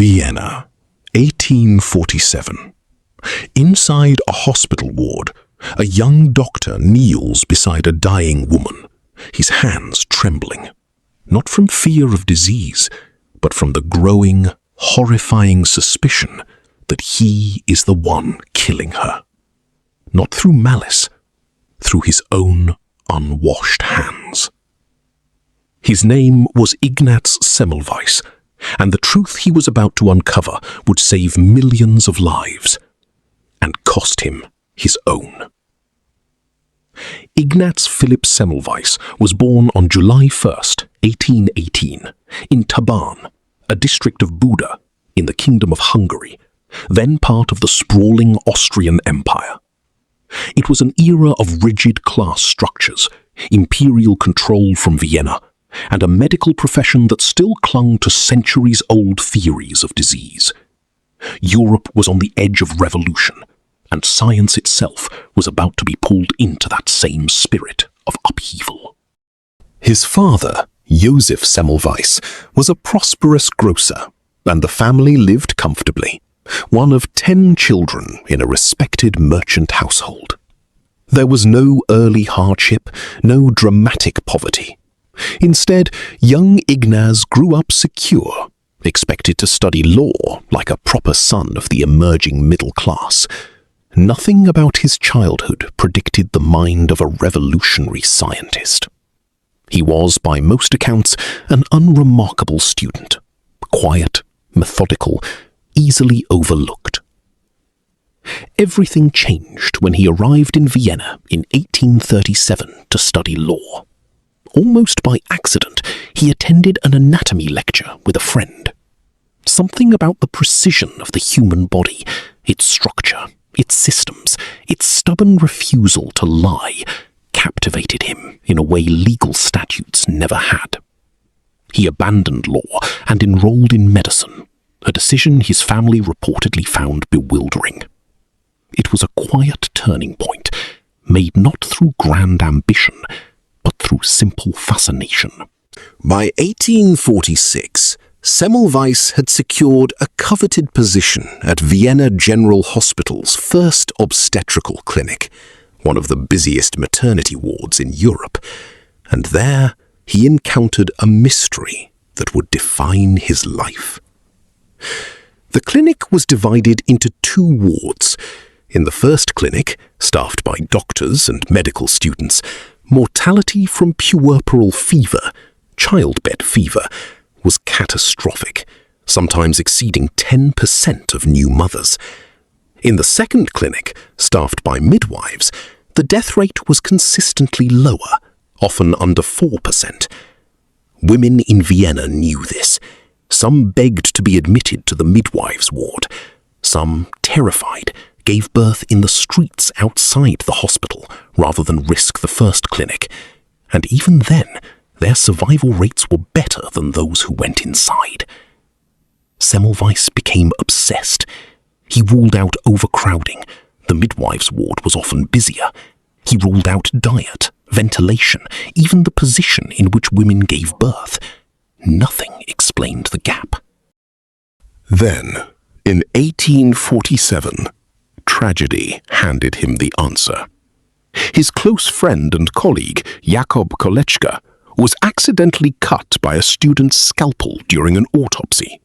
Vienna, 1847. Inside a hospital ward, a young doctor kneels beside a dying woman, his hands trembling, not from fear of disease, but from the growing, horrifying suspicion that he is the one killing her. Not through malice, through his own unwashed hands. His name was Ignaz Semmelweis, and the truth he was about to uncover would save millions of lives and cost him his own. Ignaz Philipp Semmelweis was born on July 1st, 1818, in Taban, a district of Buda in the Kingdom of Hungary, then part of the sprawling Austrian Empire. It was an era of rigid class structures, imperial control from Vienna, and a medical profession that still clung to centuries-old theories of disease. Europe was on the edge of revolution, and science itself was about to be pulled into that same spirit of upheaval. His father, Josef Semmelweis, was a prosperous grocer, and the family lived comfortably, one of 10 children in a respected merchant household. There was no early hardship, no dramatic poverty. Instead, young Ignaz grew up secure, expected to study law like a proper son of the emerging middle class. Nothing about his childhood predicted the mind of a revolutionary scientist. He was, by most accounts, an unremarkable student, quiet, methodical, easily overlooked. Everything changed when he arrived in Vienna in 1837 to study law. Almost by accident, he attended an anatomy lecture with a friend. Something about the precision of the human body, its structure, its systems, its stubborn refusal to lie, captivated him in a way legal statutes never had. He abandoned law and enrolled in medicine, a decision his family reportedly found bewildering. It was a quiet turning point, made not through grand ambition, but through simple fascination. By 1846, Semmelweis had secured a coveted position at Vienna General Hospital's first obstetrical clinic, one of the busiest maternity wards in Europe, and there he encountered a mystery that would define his life. The clinic was divided into 2 wards. In the first clinic, staffed by doctors and medical students, mortality from puerperal fever, childbed fever, was catastrophic, sometimes exceeding 10% of new mothers. In the second clinic, staffed by midwives, the death rate was consistently lower, often under 4%. Women in Vienna knew this. Some begged to be admitted to the midwives' ward. Some, terrified, gave birth in the streets outside the hospital rather than risk the first clinic. And even then, their survival rates were better than those who went inside. Semmelweis became obsessed. He ruled out overcrowding. The midwives' ward was often busier. He ruled out diet, ventilation, even the position in which women gave birth. Nothing explained the gap. Then, in 1847, tragedy handed him the answer. His close friend and colleague, Jakob Kolečka, was accidentally cut by a student's scalpel during an autopsy.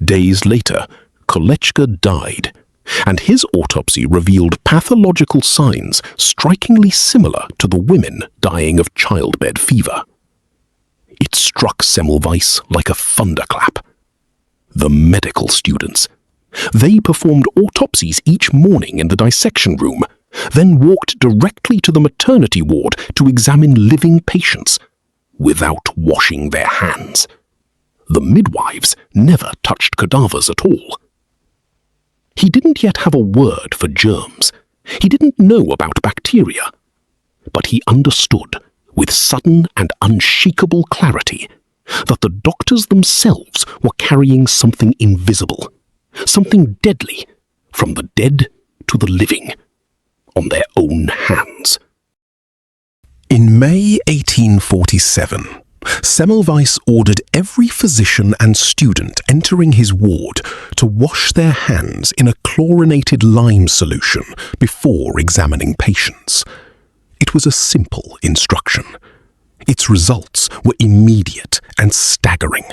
Days later, Kolečka died, and his autopsy revealed pathological signs strikingly similar to the women dying of childbed fever. It struck Semmelweis like a thunderclap. The medical students. They performed autopsies each morning in the dissection room, then walked directly to the maternity ward to examine living patients, without washing their hands. The midwives never touched cadavers at all. He didn't yet have a word for germs. He didn't know about bacteria. But he understood, with sudden and unshakable clarity, that the doctors themselves were carrying something invisible, something deadly, from the dead to the living, on their own hands. In May 1847, Semmelweis ordered every physician and student entering his ward to wash their hands in a chlorinated lime solution before examining patients. It was a simple instruction. Its results were immediate and staggering.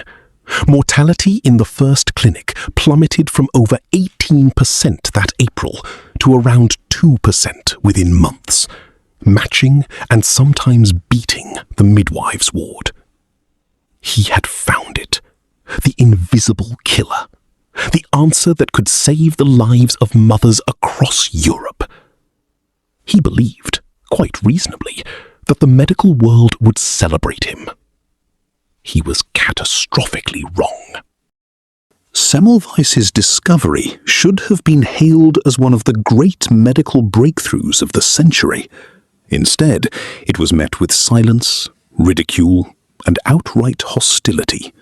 Mortality in the first clinic plummeted from over 18% that April to around 2% within months, matching and sometimes beating the midwives' ward. He had found it, the invisible killer, the answer that could save the lives of mothers across Europe. He believed, quite reasonably, that the medical world would celebrate him. He was catastrophically wrong. Semmelweis's discovery should have been hailed as one of the great medical breakthroughs of the century. Instead, it was met with silence, ridicule, and outright hostility.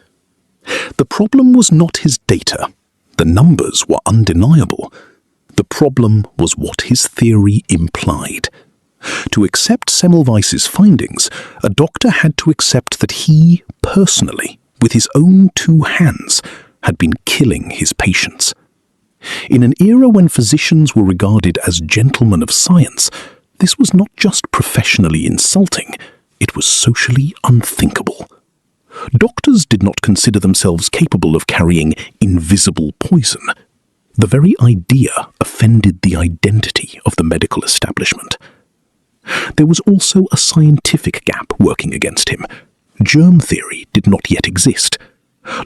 The problem was not his data. The numbers were undeniable. The problem was what his theory implied. To accept Semmelweis's findings, a doctor had to accept that he, personally, with his own two hands, had been killing his patients. In an era when physicians were regarded as gentlemen of science, this was not just professionally insulting, it was socially unthinkable. Doctors did not consider themselves capable of carrying invisible poison. The very idea offended the identity of the medical establishment. There was also a scientific gap working against him. Germ theory did not yet exist.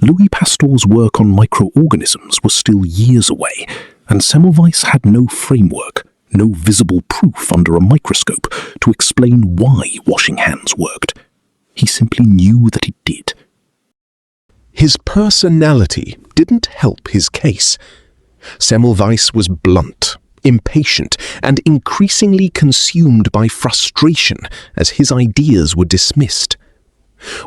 Louis Pasteur's work on microorganisms was still years away, and Semmelweis had no framework, no visible proof under a microscope to explain why washing hands worked. He simply knew that it did. His personality didn't help his case. Semmelweis was blunt, impatient, and increasingly consumed by frustration as his ideas were dismissed.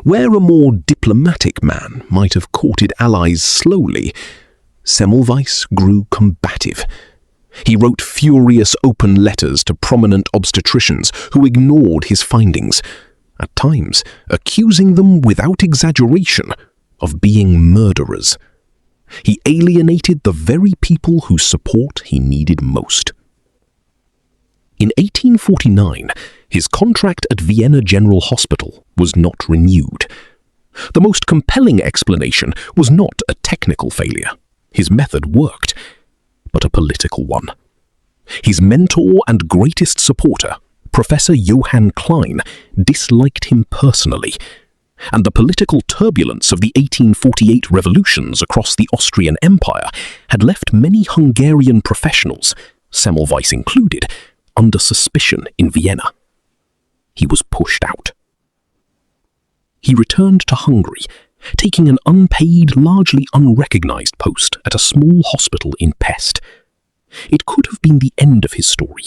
Where a more diplomatic man might have courted allies slowly, Semmelweis grew combative. He wrote furious open letters to prominent obstetricians who ignored his findings, at times accusing them without exaggeration of being murderers. He alienated the very people whose support he needed most. In 1849, his contract at Vienna General Hospital was not renewed. The most compelling explanation was not a technical failure. His method worked, but a political one. His mentor and greatest supporter, Professor Johann Klein, disliked him personally, and the political turbulence of the 1848 revolutions across the Austrian Empire had left many Hungarian professionals, Semmelweis included, under suspicion in Vienna. He was pushed out. He returned to Hungary, taking an unpaid, largely unrecognized post at a small hospital in Pest. It could have been the end of his story,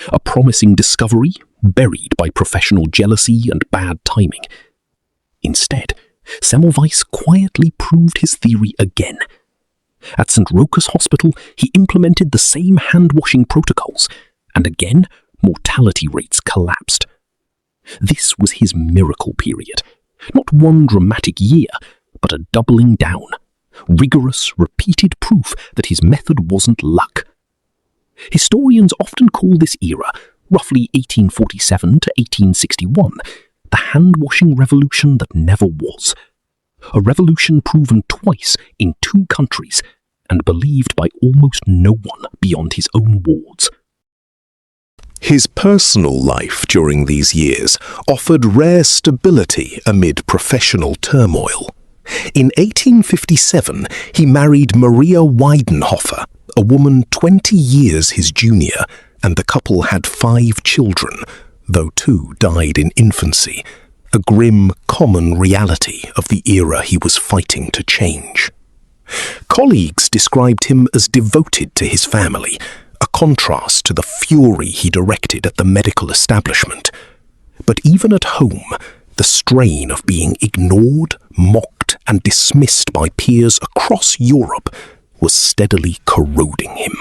a promising discovery buried by professional jealousy and bad timing. Instead, Semmelweis quietly proved his theory again. At St. Rochus Hospital, he implemented the same hand-washing protocols, and again, mortality rates collapsed. This was his miracle period. Not one dramatic year, but a doubling down. Rigorous, repeated proof that his method wasn't luck. Historians often call this era, roughly 1847 to 1861, the hand-washing revolution that never was. A revolution proven twice in two countries and believed by almost no one beyond his own wards. His personal life during these years offered rare stability amid professional turmoil. In 1857, he married Maria Weidenhofer, a woman 20 years his junior, and the couple had 5 children, though 2 died in infancy, a grim, common reality of the era he was fighting to change. Colleagues described him as devoted to his family, a contrast to the fury he directed at the medical establishment. But even at home, the strain of being ignored, mocked, and dismissed by peers across Europe was steadily corroding him.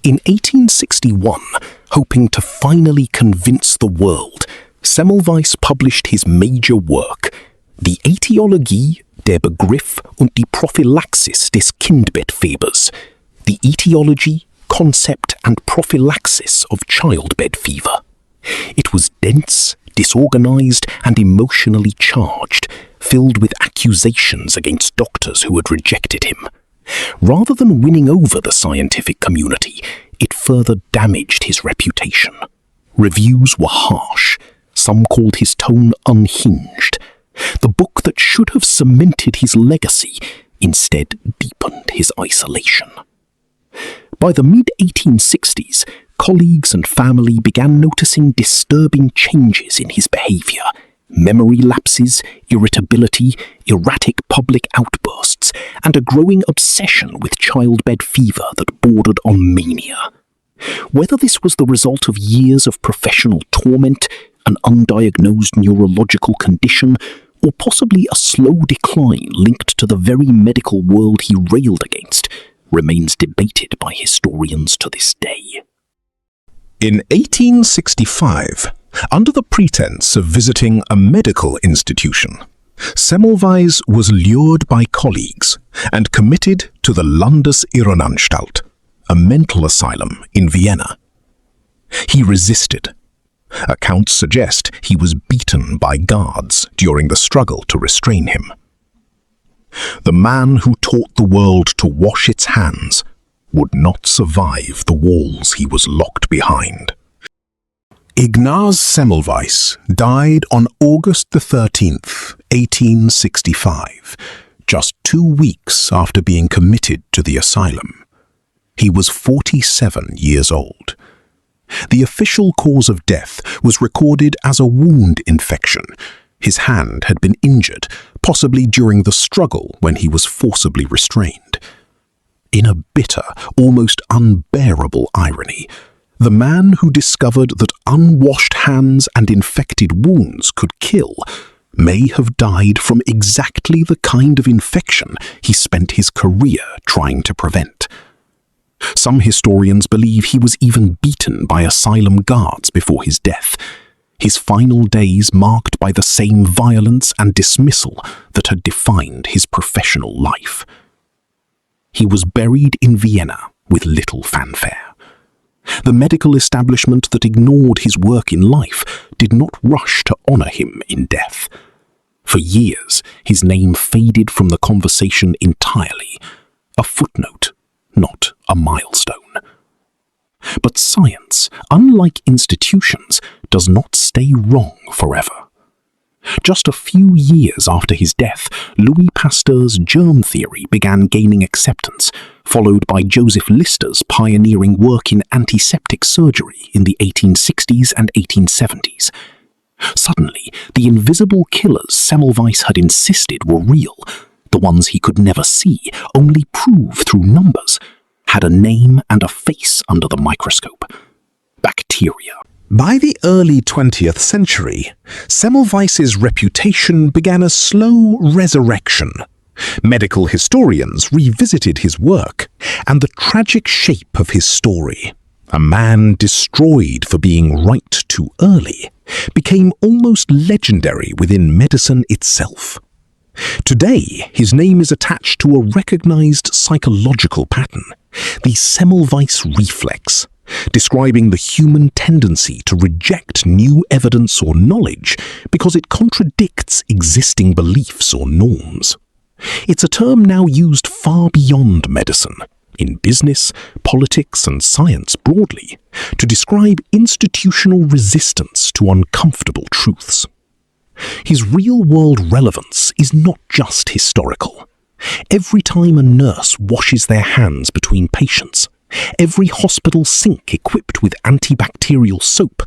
In 1861, hoping to finally convince the world, Semmelweis published his major work, Die Ätiologie, der Begriff und die Prophylaxis des Kindbettfebers. The etiology, concept and prophylaxis of childbed fever. It was dense, disorganized and emotionally charged, filled with accusations against doctors who had rejected him. Rather than winning over the scientific community, it further damaged his reputation. Reviews were harsh. Some called his tone unhinged. The book that should have cemented his legacy instead deepened his isolation. By the mid-1860s, colleagues and family began noticing disturbing changes in his behavior. Memory lapses, irritability, erratic public outbursts, and a growing obsession with childbed fever that bordered on mania. Whether this was the result of years of professional torment, an undiagnosed neurological condition, or possibly a slow decline linked to the very medical world he railed against, remains debated by historians to this day. In 1865, under the pretense of visiting a medical institution, Semmelweis was lured by colleagues and committed to the Landesirrenanstalt, a mental asylum in Vienna. He resisted. Accounts suggest he was beaten by guards during the struggle to restrain him. The man who taught the world to wash its hands would not survive the walls he was locked behind. Ignaz Semmelweis died on August 13th, 1865, just 2 weeks after being committed to the asylum. He was 47 years old. The official cause of death was recorded as a wound infection. His hand had been injured, possibly during the struggle when he was forcibly restrained. In a bitter, almost unbearable irony, the man who discovered that unwashed hands and infected wounds could kill may have died from exactly the kind of infection he spent his career trying to prevent. Some historians believe he was even beaten by asylum guards before his death, his final days marked by the same violence and dismissal that had defined his professional life. He was buried in Vienna with little fanfare. The medical establishment that ignored his work in life did not rush to honor him in death. For years, his name faded from the conversation entirely, a footnote, not a milestone. But science, unlike institutions, does not stay wrong forever. Just a few years after his death, Louis Pasteur's germ theory began gaining acceptance, followed by Joseph Lister's pioneering work in antiseptic surgery in the 1860s and 1870s. Suddenly, the invisible killers Semmelweis had insisted were real, the ones he could never see, only prove through numbers, had a name and a face under the microscope: bacteria. By the early 20th century, Semmelweis's reputation began a slow resurrection. Medical historians revisited his work and the tragic shape of his story. A man destroyed for being right too early became almost legendary within medicine itself. Today, his name is attached to a recognized psychological pattern, the Semmelweis reflex, describing the human tendency to reject new evidence or knowledge because it contradicts existing beliefs or norms. It's a term now used far beyond medicine, in business, politics, and science broadly, to describe institutional resistance to uncomfortable truths. His real-world relevance is not just historical. Every time a nurse washes their hands between patients, every hospital sink equipped with antibacterial soap,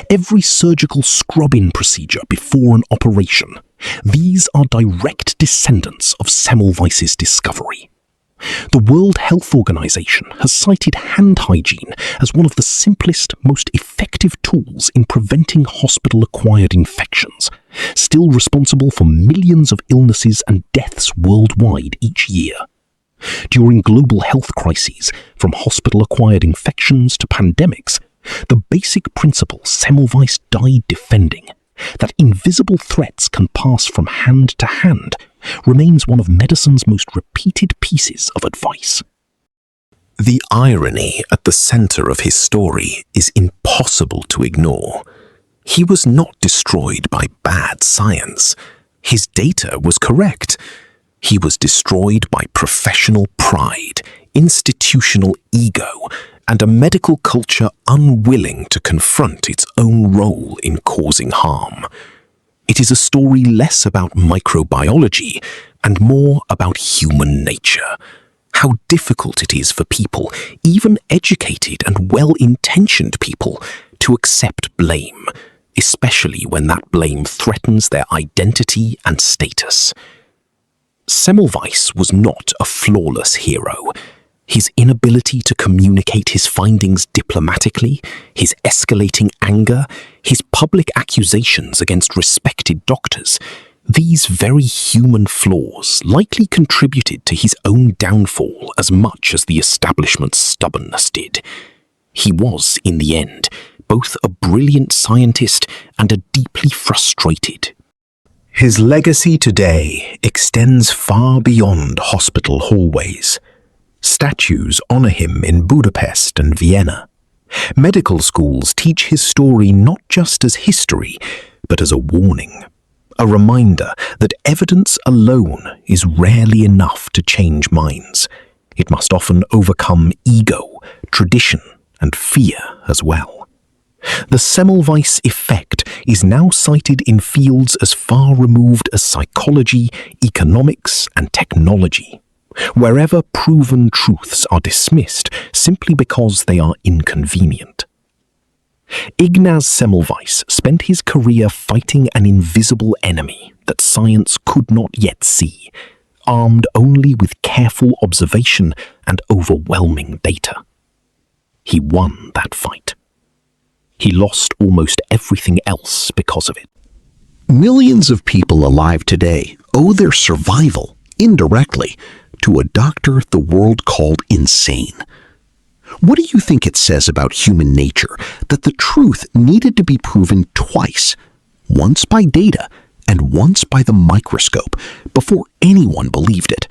every surgical scrub-in procedure before an operation, these are direct descendants of Semmelweis's discovery. The World Health Organization has cited hand hygiene as one of the simplest, most effective tools in preventing hospital-acquired infections, still responsible for millions of illnesses and deaths worldwide each year. During global health crises, from hospital-acquired infections to pandemics, the basic principle Semmelweis died defending That invisible threats can pass from hand to hand remains one of medicine's most repeated pieces of advice. The irony at the center of his story is impossible to ignore. He was not destroyed by bad science. His data was correct. He was destroyed by professional pride, institutional ego, and a medical culture unwilling to confront its own role in causing harm. It is a story less about microbiology and more about human nature. How difficult it is for people, even educated and well-intentioned people, to accept blame, especially when that blame threatens their identity and status. Semmelweis was not a flawless hero. His inability to communicate his findings diplomatically, his escalating anger, his public accusations against respected doctors, these very human flaws likely contributed to his own downfall as much as the establishment's stubbornness did. He was, in the end, both a brilliant scientist and a deeply frustrated. His legacy today extends far beyond hospital hallways. Statues honor him in Budapest and Vienna. Medical schools teach his story not just as history, but as a warning, a reminder that evidence alone is rarely enough to change minds. It must often overcome ego, tradition, and fear as well. The Semmelweis effect is now cited in fields as far removed as psychology, economics, and technology, wherever proven truths are dismissed simply because they are inconvenient. Ignaz Semmelweis spent his career fighting an invisible enemy that science could not yet see, armed only with careful observation and overwhelming data. He won that fight. He lost almost everything else because of it. Millions of people alive today owe their survival, indirectly, to a doctor the world called insane. What do you think it says about human nature that the truth needed to be proven twice, once by data and once by the microscope, before anyone believed it?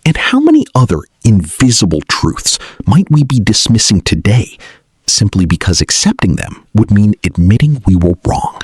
And how many other invisible truths might we be dismissing today, simply because accepting them would mean admitting we were wrong?